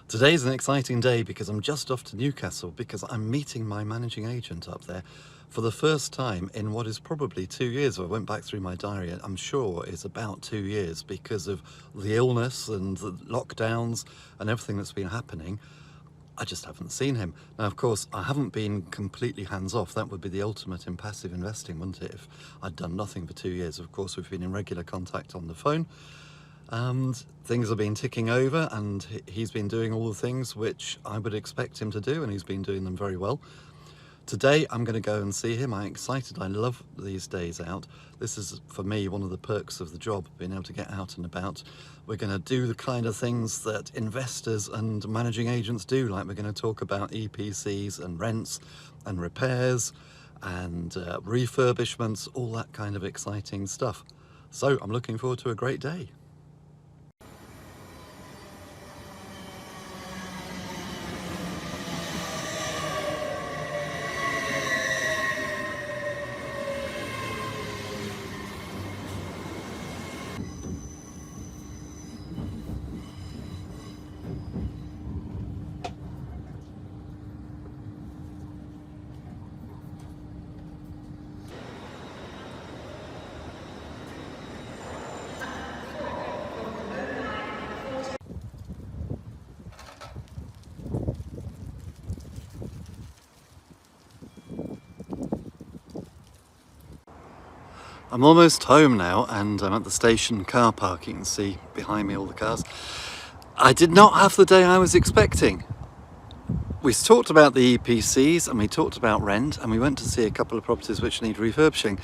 Today's an exciting day because I'm just off to Newcastle because I'm meeting my managing agent up there for the first time in what is probably 2 years. I went back through my diary and I'm sure it's about 2 years because of the illness and the lockdowns and everything that's been happening. I just haven't seen him. Now, of course, I haven't been completely hands-off. That would be the ultimate in passive investing, wouldn't it, if I'd done nothing for 2 years. Of course, we've been in regular contact on the phone and things have been ticking over, and he's been doing all the things which I would expect him to do, and he's been doing them very well. Today I'm going to go and see him. I'm excited. I love these days out. This is, for me, one of the perks of the job, being able to get out and about. We're going to do the kind of things that investors and managing agents do, like we're going to talk about EPCs and rents and repairs and refurbishments, all that kind of exciting stuff. So I'm looking forward to a great day. I'm almost home now and I'm at the station car park. You can see behind me all the cars. I did not have the day I was expecting. We talked about the EPCs and we talked about rent, and we went to see a couple of properties which need refurbishing.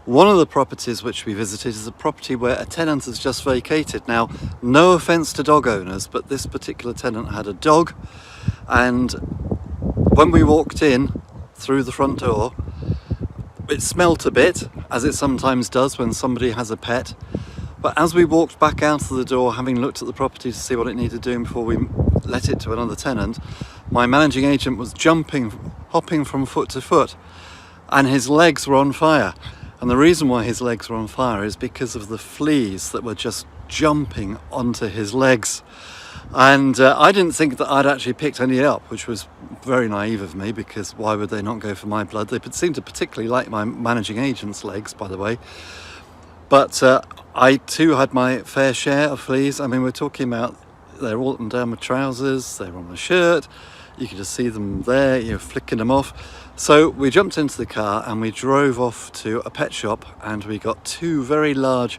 One of the properties which we visited is a property where a tenant has just vacated. Now, no offence to dog owners, but this particular tenant had a dog, and when we walked in through the front door, it smelt a bit, as it sometimes does when somebody has a pet. But as we walked back out of the door, having looked at the property to see what it needed doing before we let it to another tenant, my managing agent was hopping from foot to foot, and his legs were on fire. And the reason why his legs were on fire is because of the fleas that were just jumping onto his legs. And I didn't think that I'd actually picked any up, which was very naive of me, because why would they not go for my blood? They seemed to particularly like my managing agent's legs, by the way. But I too had my fair share of fleas. I mean, we're talking about they're all up and down my trousers, they're on my shirt. You can just see them there, you're flicking them off. So we jumped into the car and we drove off to a pet shop, and we got 2 very large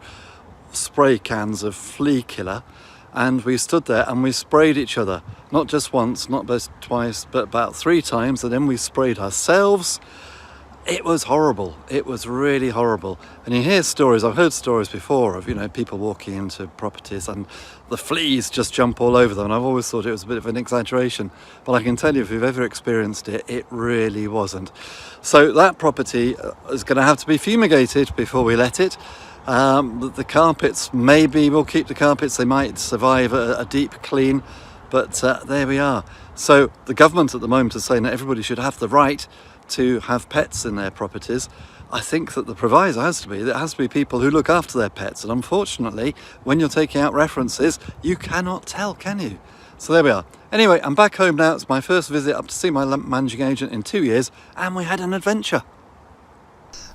spray cans of flea killer. And we stood there and we sprayed each other, not just once, not just twice, but about 3 times, and then we sprayed ourselves. It was horrible. It was really horrible. And you hear stories, I've heard stories before of, people walking into properties and the fleas just jump all over them, and I've always thought it was a bit of an exaggeration, but I can tell you, if you've ever experienced it, it really wasn't. So that property is going to have to be fumigated before we let it. The carpets, maybe we'll keep the carpets, they might survive a deep clean, but there we are. So the government at the moment is saying that everybody should have the right to have pets in their properties. I think that the proviso has to be that it has to be people who look after their pets, and unfortunately when you're taking out references you cannot tell, can you? So there we are. Anyway, I'm back home now. It's my first visit up to see my managing agent in 2 years, and we had an adventure.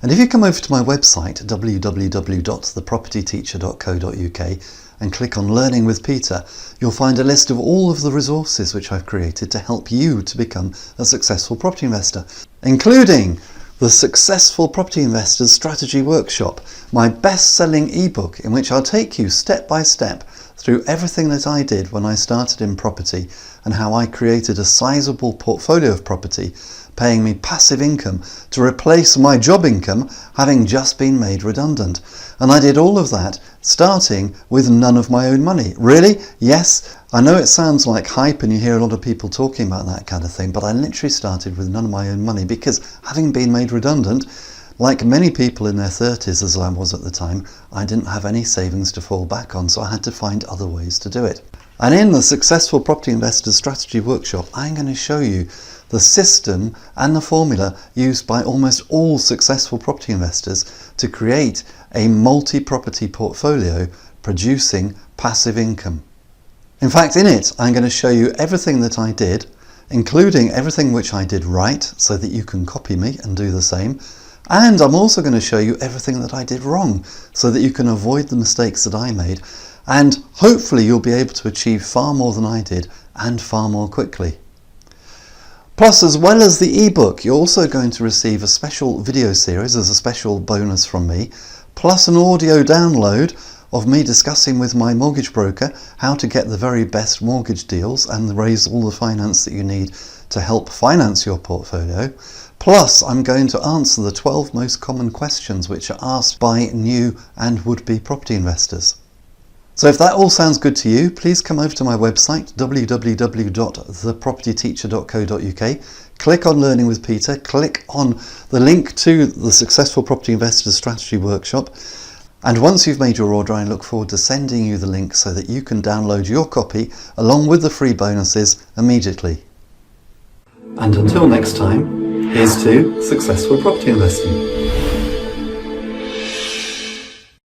And if you come over to my website, www.thepropertyteacher.co.uk, and click on Learning with Peter, you'll find a list of all of the resources which I've created to help you to become a successful property investor, including the Successful Property Investors Strategy Workshop, my best-selling ebook in which I'll take you step by step through everything that I did when I started in property and how I created a sizable portfolio of property, paying me passive income to replace my job income, having just been made redundant. And I did all of that starting with none of my own money. Really? Yes, I know it sounds like hype and you hear a lot of people talking about that kind of thing, but I literally started with none of my own money because, having been made redundant, like many people in their 30s as I was at the time, I didn't have any savings to fall back on, so I had to find other ways to do it. And in the Successful Property Investors Strategy Workshop, I'm going to show you the system and the formula used by almost all successful property investors to create a multi-property portfolio producing passive income. In fact, in it, I'm going to show you everything that I did, including everything which I did right, so that you can copy me and do the same. And I'm also going to show you everything that I did wrong, so that you can avoid the mistakes that I made. And hopefully you'll be able to achieve far more than I did, and far more quickly. Plus, as well as the ebook, you're also going to receive a special video series as a special bonus from me, plus an audio download of me discussing with my mortgage broker how to get the very best mortgage deals and raise all the finance that you need to help finance your portfolio. Plus, I'm going to answer the 12 most common questions which are asked by new and would-be property investors. So if that all sounds good to you, please come over to my website www.thepropertyteacher.co.uk, click on Learning with Peter, click on the link to the Successful Property Investors Strategy Workshop, and once you've made your order, I look forward to sending you the link so that you can download your copy along with the free bonuses immediately. And until next time, here's to successful property investing.